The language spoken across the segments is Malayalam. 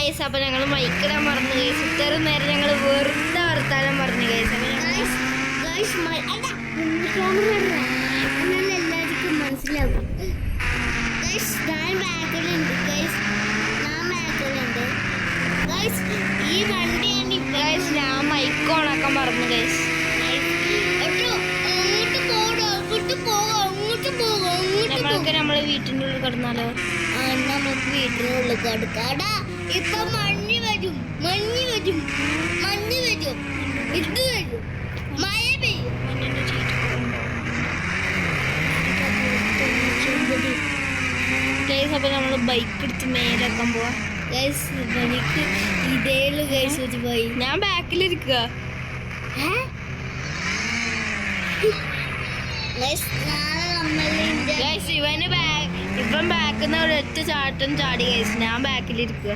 ഗൈസ്. അപ്പൊ ഞങ്ങൾ മൈക്കിടാൻ മറന്നു ഗൈസ്. ഇത്ര നേരം ഞങ്ങൾ വെറുതെ വർത്താനം പറഞ്ഞു ഗൈസ്. എല്ലാവർക്കും മനസ്സിലാവും. ഞാൻ ബാക്കിലുണ്ട് ഗൈസ്, ഈ വണ്ടിയാണ് ഗൈസ്. ഞാൻ മൈക്ക് ഓണാക്കാൻ മറന്നു ഗൈസ്. നമ്മൾക്ക് നമ്മളെ വീട്ടിൻ്റെ ഉള്ളിൽ കിടന്നാലോ? നമുക്ക് വീട്ടിനുള്ളിൽ കിടക്കാടാ. ഇപ്പൊ മഞ്ഞ് വരും, ഇത് വരും, മഴ പെയ്യും. ഗൈസ് അപ്പൊ നമ്മള് ബൈക്ക് എടുത്ത് മേലാക്കാൻ പോവാ ഗൈസ്. എനിക്ക് ഇതേള് ഗൈസ് വെച്ച് പോയി. ഞാൻ ബാക്കിലിരിക്കുക. ഗൈസ് ഇവൻ ബാക്കിൽ നിന്ന് ഒരൊറ്റ ചാട്ടം ചാടി ഗൈസ്. ഞാൻ ബാക്കിലിരിക്കുക.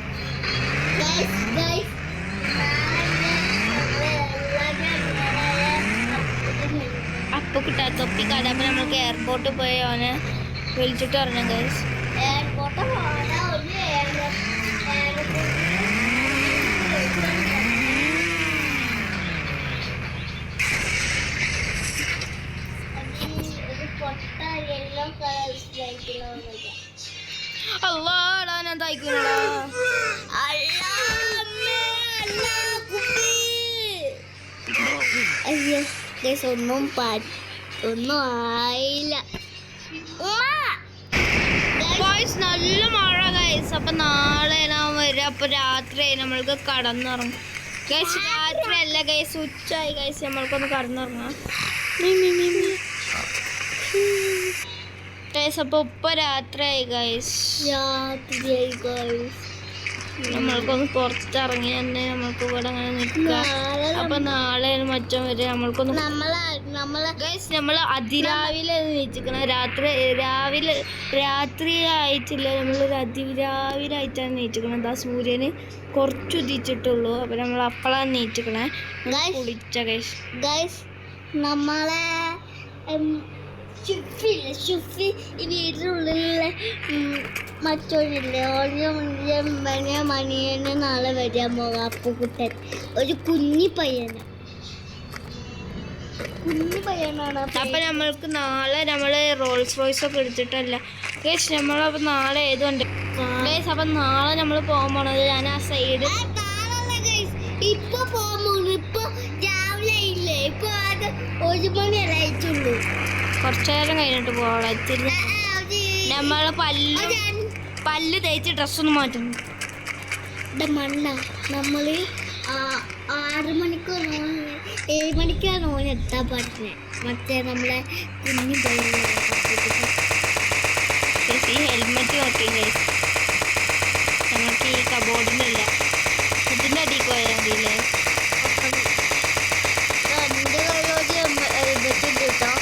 അപ്പൊ കിട്ടാ തൊപ്പി കട. അപ്പൊ നമ്മൾക്ക് എയർപോർട്ടിൽ പോയി അവനെ വിളിച്ചിട്ട് പറഞ്ഞു ഗൈസ്. അല്ലാടാ ഞാൻ തയ്ക്കണോ? അയ്യോ ഗൈസ്, ഒന്നും ആയില്ല. നല്ല മഴ ഗൈസ്. അപ്പൊ നാളെ ഞാൻ വരാം. അപ്പൊ രാത്രി നമ്മൾക്ക് കടന്നിറങ്ങും ഗൈസ്. രാത്രി അല്ല ഗൈസ്, ഉച്ചയായി ഗൈസ്. നമ്മൾക്കൊന്ന് കടന്നിറങ്ങാം ഗൈസ്. അപ്പൊ ഇപ്പൊ രാത്രിയായി ഗൈസ്. നമ്മൾക്കൊന്ന് പുറത്തിറങ്ങി തന്നെ നമ്മൾക്ക് ഇവിടെ അങ്ങനെ നിൽക്കാം. അപ്പൊ നാളെ മറ്റം വരെ നമ്മൾക്കൊന്ന് ഗൈസ്. നമ്മൾ അതിരാവിലെ നീച്ചിക്കണം. രാത്രി ആയിട്ടില്ല, നമ്മളൊരു അതിരാവിലെ ആയിട്ടാണ് നീച്ചിക്കണം. എന്താ സൂര്യന് കുറച്ച് ഉദിച്ചിട്ടുള്ളൂ. അപ്പൊ നമ്മൾ അപ്പോഴാണ് നീച്ചിക്കണേ. കുളിച്ച ഗൈസ്. നമ്മളെ ഷുഫി ഈ വീട്ടിനുള്ളിലുള്ള മറ്റൊരില്ലേ, മണിയന് നാളെ വരാൻ പോകാം. അപ്പുകുട്ടൻ ഒരു കുഞ്ഞി പയ്യനാണ്. അപ്പൊ നമ്മൾക്ക് നാളെ നമ്മള് റോൾസ് റോയ്സ് ഒക്കെ എടുത്തിട്ടല്ല ഗൈസ്. നമ്മളപ്പോ നാളെ ഏതുണ്ട് ഗൈസ്. അപ്പൊ നാളെ നമ്മൾ പോകാൻ പോണത് ഞാൻ ആ സൈഡ് ഇപ്പൊ പോകുന്നു. ഇപ്പൊ രാവിലെ ഇല്ലേ, ഇപ്പൊ അത് 1 മണി അയച്ചുള്ളൂ. കുറച്ചു നേരം കഴിഞ്ഞിട്ട് പോകാം. നമ്മള് പല്ല് തേച്ച് ഡ്രസ്സൊന്നും മാറ്റുന്നു. മണ്ണ നമ്മള് 6 മണിക്കോ 7 മണിക്കാണ് ഓൻ എത്താൻ പറ്റുന്നത്. മറ്റേ നമ്മളെ കുഞ്ഞു ഈ ഹെൽമെറ്റ് നോക്കി ഗൈസ്. നമുക്ക് ഈ കബോർഡിനില്ല, ഇതിൻ്റെ അടിയിൽ പോയാൽ മതിയില്ലേ? എൻ്റെ ഹെൽമെറ്റ് കിട്ടോ?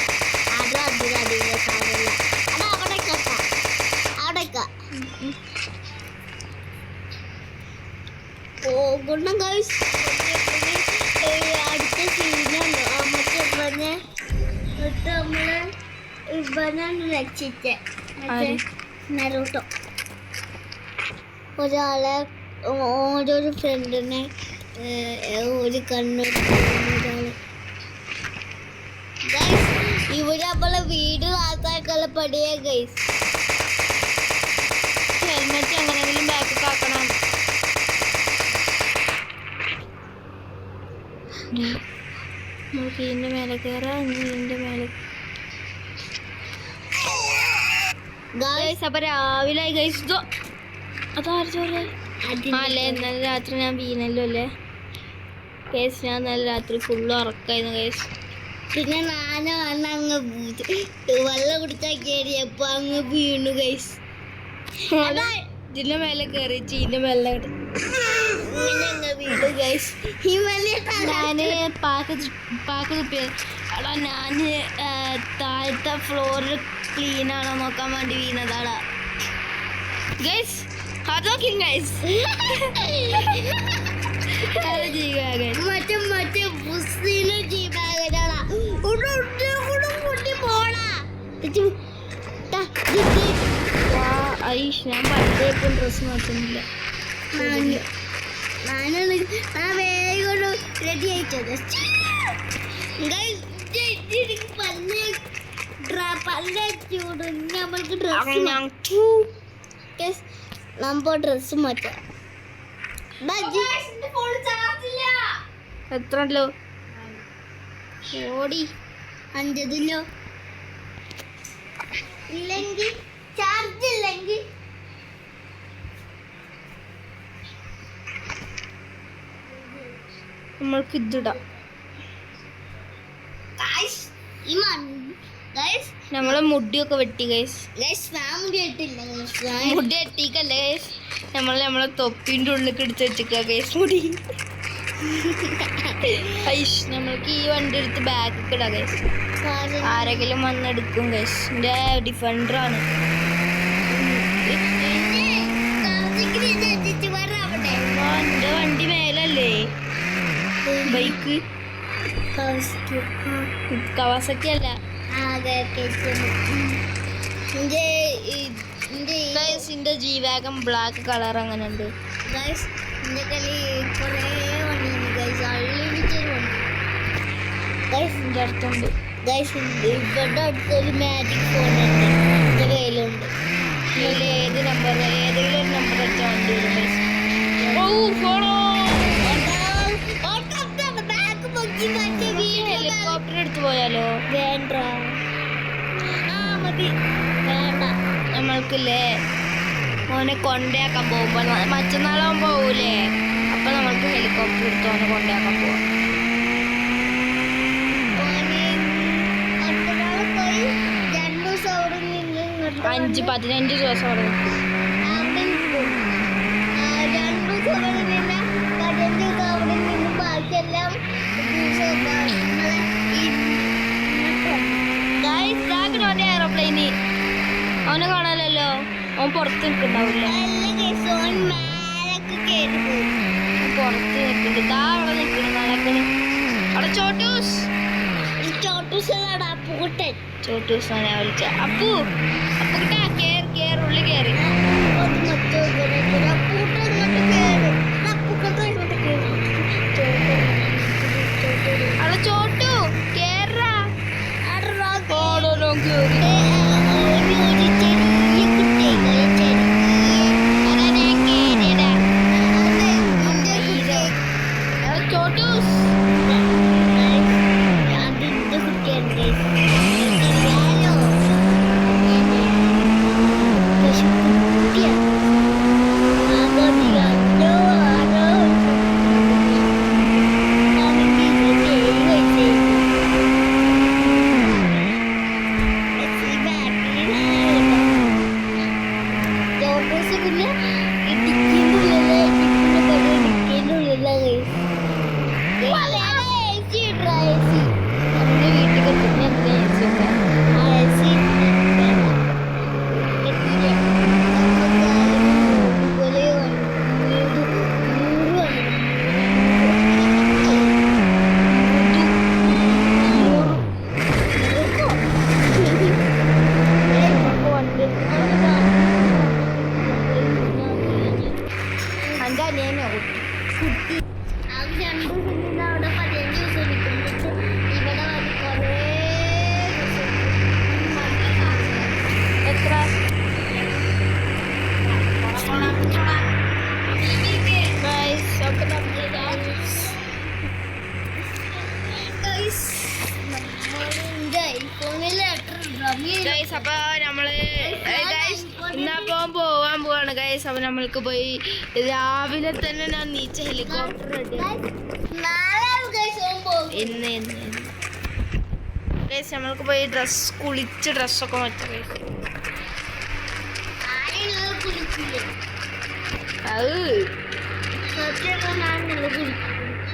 അത് അതിലടിയിലെ സാധനമില്ല. അത് അവിടേക്കാ പോകുന്ന ഗൈസ്. അടുത്ത സീനുണ്ട്. മറ്റേ ഇവനാണ് രക്ഷിച്ചേ, നരൂട്ടോ. ഒരാളെ ഓരോരു ഫ്രണ്ടിനെ ഒരു കണ്ണൊരാള്. ഇവിടെ നമ്മളെ വീട് ആൾക്കാർക്കുള്ള പടിയാ ഗൈസ്. ഹെൽമെറ്റ് എങ്ങനെയെങ്കിലും ബാക്കിൽ ആക്കണം. നമുക്ക് ഇതിൻ്റെ മേലെ കയറാം. ഇതിൻ്റെ മേലെ ഗൈസ്. അപ്പൊ രാവിലെ ഗൈസ് അതാര് ചോറ് അല്ലേ? ഇന്നലെ രാത്രി ഞാൻ വീണല്ലോ അല്ലേ ഗൈസ്. ഞാൻ ഇന്നലെ രാത്രി ഫുള്ള് ഉറക്കായിരുന്നു ഗൈസ്. പിന്നെ ഞാനും അങ്ങ് വെള്ളം കുടിച്ചാൽ കയറിയപ്പോ അങ്ങ് വീണു ഗൈസ്. ഇതിന്റെ മേലെ കയറി ചീന്റെ മേലെ വീണു ഗൈസ്. ഞാന് പാക്ക് തുപ്പിയ അടാ. ഞാന് താഴത്തെ ഫ്ലോറിൽ ക്ലീൻ ആണോ നോക്കാൻ വേണ്ടി വീണതാടാ ഗൈസ്. അതൊക്കെ ഗൈസ് മറ്റേ ബുസ്സിന് ഞാൻ പണ്ടേക്കും ഡ്രസ് മാറ്റുന്നില്ല. ഞാൻ വേഗം റെഡി ആയിട്ടത് നമ്മൾക്ക് നമ്മ ഡ്രസ് മാറ്റാം എത്ര ഉണ്ടല്ലോ ഓടി 5 ഇല്ലെങ്കിൽ ചാർജ് ഇല്ലെങ്കിൽ നമ്മൾക്ക് ഇതിടാം. നമ്മളെ മുടിയൊക്കെ വെട്ടി ഗൈസ്. മുടി വെട്ടിക്കല്ലേ ഗൈസ്, നമ്മളെ തൊപ്പിന്റെ ഉള്ളിൽ എടുത്ത് വെച്ചിക്ക ഗൈസ് മുടി. നമ്മൾക്ക് ഈ വണ്ടി എടുത്ത് ബാഗൊക്കെ ഇടാം ഗൈസ്. ആരെങ്കിലും വന്നെടുക്കും ഗൈസ്. എന്റെ ഡിഫൻഡറാണ്. എന്റെ വണ്ടി മേലല്ലേ ബൈക്ക്. കവാസക്കി അല്ല. എന്റെ ജി വാഗൺ ബ്ലാക്ക് കളർ അങ്ങനെ ഉണ്ട്. അടുത്തുണ്ട് ഇവിടെ അടുത്തൊരു മാജിക് ഫോൺ ഉണ്ട് എന്റെ കയ്യിലുണ്ട്. ഏത് നമ്പർ ഏതെങ്കിലും ഒരു നമ്പർ വെച്ച വണ്ടി വരും. ഹെലികോപ്റ്റർ എടുത്തു പോയാലോ? വേണ്ട മതി വേണ്ട. നമ്മൾക്കില്ലേ ഓനെ കൊണ്ടയാക്കാൻ പോകുമ്പോ മറ്റന്നാളാവും പോവൂലേ, അപ്പൊ നമ്മൾക്ക് ഹെലികോപ്റ്റർ എടുത്ത് ഓനെ കൊണ്ടയാക്കാൻ പോവാം. 5-15 ദിവസം അവിടെ നിൽക്കും. എയറോപ്ലെയിന് അവനെ കാണാനല്ലോ, അവൻ പുറത്ത് നിൽക്കുന്നുണ്ടാവില്ല. പുറത്ത് നിൽക്കുന്നുണ്ട്. ഇതാ അവിടെ നിൽക്കുന്നു നടക്കണ്. അവിടെ ചോട്ടൂസ് ചോട്ടൂസാണ് വിളിച്ച. അപ്പു അപ്പുട്ടാ കേറ് ഉള്ളിൽ കേറി. അവിടെ ചോട്ടു കേറാ. ചോട്ടൂസ് ഗൈസ്. അപ്പൊ നമ്മള് പോവാൻ പോവാണ് ഗൈസ്. അപ്പൊ നമ്മൾക്ക് പോയി രാവിലെ തന്നെ ഞാൻ നീച്ച ഹെലികോപ്റ്റർ റെഡി ഇന്ന് ഗൈസ്. നമ്മൾക്ക് പോയി കുളിച്ച് ഡ്രസ്സൊക്കെ മാറ്റാം ഗൈസ്.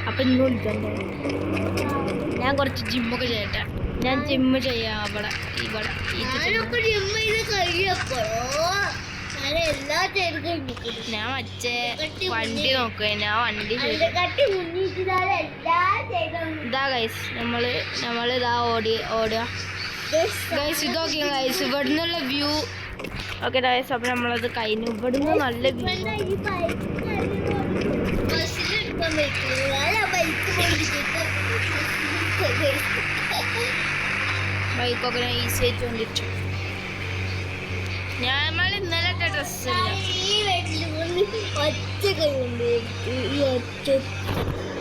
അപ്പൊ ഇന്ന് വിളിക്കണ്ടേ? ഞാൻ കുറച്ച് ജിമ്മൊക്കെ ചെയ്യട്ടെ. ഞാൻ ജിമ്മ് ചെയ്യാം ഇവിടെ. ഞാൻ മറ്റേ വണ്ടി നോക്കുക. ഞാൻ വണ്ടി ഇതാ ഗൈസ്. നമ്മളിതാ ഓടുക ഗൈസ്. ഇതൊക്കെ ഗൈസ് ഇവിടുന്നുള്ള വ്യൂ. Okay guys. അപ്പൊ നമ്മളത് കഴിഞ്ഞു. ഇവിടുന്ന് നല്ല വ്യൂ. പോകാൻ പറ്റില്ല. ബൈക്ക് ബൈക്കൊക്കെ ഞാൻ ഈസി ആയിട്ട് കൊണ്ടിട്ടു. നമ്മൾ ഇന്നലെ ഇട്ട ഡ്രസ്സല്ല, ഒറ്റ കൈ കൊണ്ട് ഈ ഒറ്റ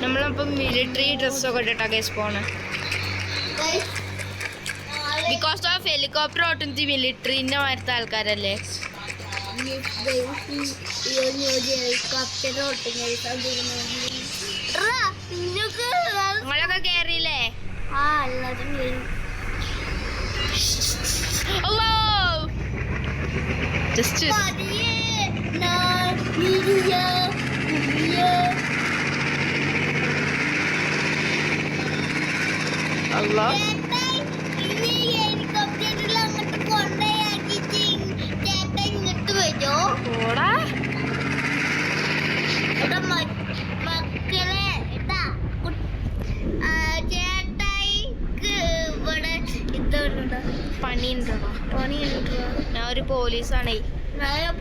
നമ്മളിപ്പം മിലിറ്ററി ഡ്രസ്സൊക്കെ ഇട്ടിട്ടാ കേസ് പോണേ. ബിക്കോസ് ഓഫ് ഹെലികോപ്റ്റർ ഓട്ടുന്നത് മിലിറ്ററിന്റെ മാരത്തെ ആൾക്കാരല്ലേ. നിങ്ങളൊക്കെ കേറിയില്ലേ? ജസ്റ്റ് അല്ലാ ഓടാ മക്കളെ ചേട്ടായിക്ക് ഇവിടെ ഇതുണ്ടോ പണിയുണ്ടോ? പണിയുണ്ടോ? ഞാൻ ഒരു പോലീസാണേ.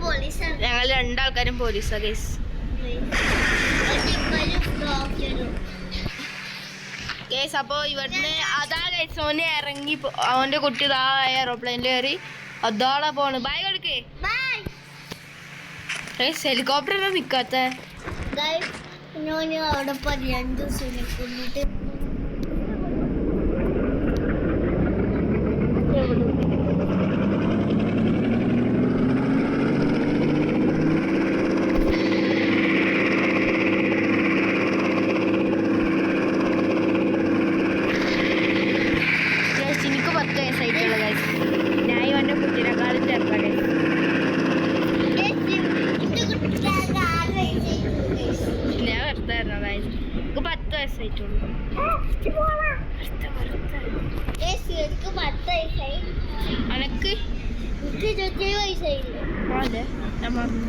പോലീസാണ്. ഞങ്ങൾ രണ്ടാൾക്കാരും പോലീസാ ഗൈസ്. ഗൈസ് അപ്പോൾ ഇവിടുന്ന് അതാ ഗൈസ് ഓന് ഇറങ്ങി അവന്റെ കുട്ടി ഇതാ എയറോപ്ലെയിനിൽ കയറി അതാളാ പോണ്. ബൈ കൊടുക്കേ. ഗൈസ് ഹെലികോപ്റ്റർ നിക്കാത്ത ഞാൻ അവിടെ 15 ദിവസം നിൽക്കുന്നിട്ട് എനിക്ക് 10 വയസ്സായിട്ടുള്ള ഗൈസ്. ഞാൻ ഇവന്റെ കുട്ടീനെക്കാളും ചെറുതാണ്. ഞാൻ വെറുതായിരുന്നു ഗൈസ്. എനിക്ക് 10 വയസ്സായിട്ടുള്ളൂ. അനക്ക് അതെ ഞാൻ പറഞ്ഞു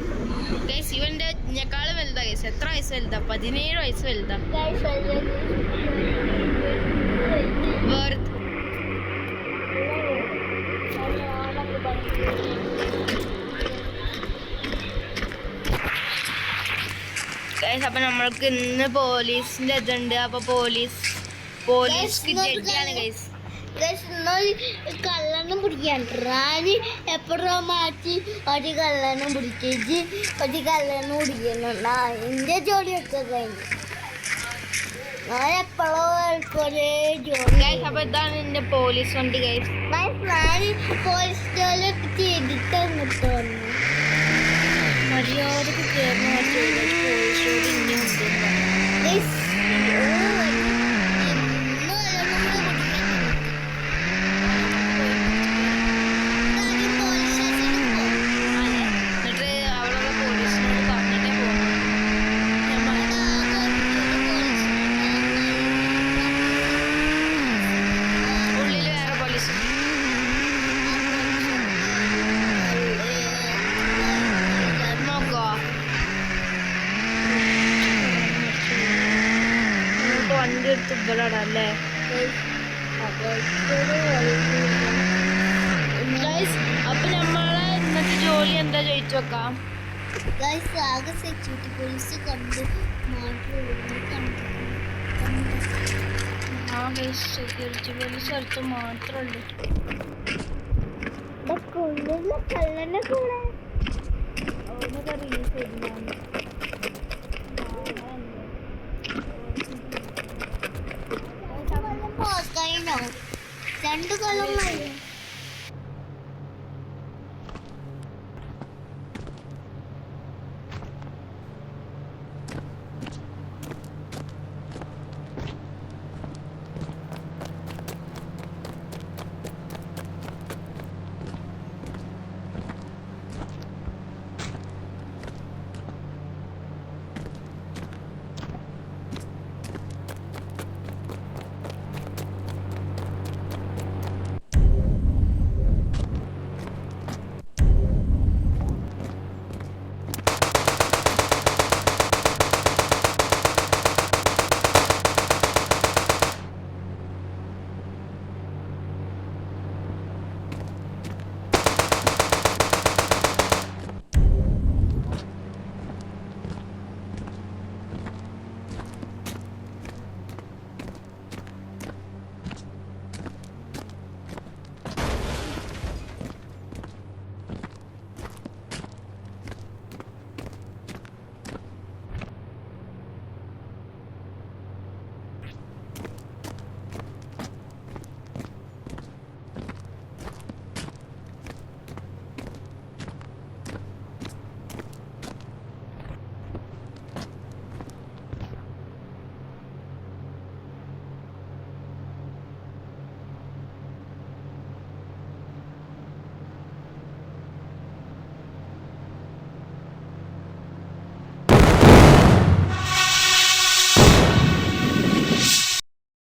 ഗൈസ്. ഇവന്റെ എന്നെക്കാളും വലുതാ ഗൈസ്. എത്ര വയസ്സ് വലുതാ? 17 വയസ്സ് വലുതാ. വെറുതെ ഗൈസ് അപ്പൊ നമ്മൾക്ക് ഇന്ന് പോലീസിന്റെ ഇതുണ്ട്. അപ്പൊ പോലീസ് ജഡ്ജിയാണ് ഗൈസ്. കള്ളനും പിടിക്കാൻ റാണി എപ്പോഴോ മാറ്റി ഒരു കള്ളനും പിടിച്ചേച്ച് ഒരു കള്ളനും പിടിക്കുന്നുണ്ട്. എന്റെ ജോലിയൊക്കെ കഴിഞ്ഞു. ഞാൻ എപ്പോഴോ ഒരേ ജോലി. ഗൈസ് അപ്പൊ ഇതാണ് എന്റെ പോലീസ് വണ്ടി ഗൈസ്. റാണി പോലീസ് ജോലിയൊക്കെ ചെയ്തിട്ട് അങ്ങോട്ട് വന്നു. മര്യാദക്ക് ചേർന്ന് പോലീസ് ജോലി ഇനിയുണ്ട്. എന്നിട്ട് അവളൊക്കെ പോലീസിനോട് പറഞ്ഞിട്ടേ പോകുന്നു. ഉള്ളിൽ വേറെ പോലീസ് നോക്കോ. നമുക്ക് വണ്ടി എടുത്ത് ഇവിടാ അല്ലേ ഗൈസ്. അപ്പൊ നമ്മളെ ഇന്നത്തെ ജോലി എന്താ ചോദിച്ചു നോക്കാം. ആകെ സെക്യൂരിറ്റി പോലീസ് കണ്ടു ആ ഗൈസ് സെക്യൂരിറ്റി പോലീസ് അടുത്ത് മാത്രമേ ഉള്ളൂ. കള്ളനെ കൂടെ അവനൊക്കെ റീൽസ് ചെയ്തിട്ടാണ്. കഴിഞ്ഞോ 2 കൊല്ലം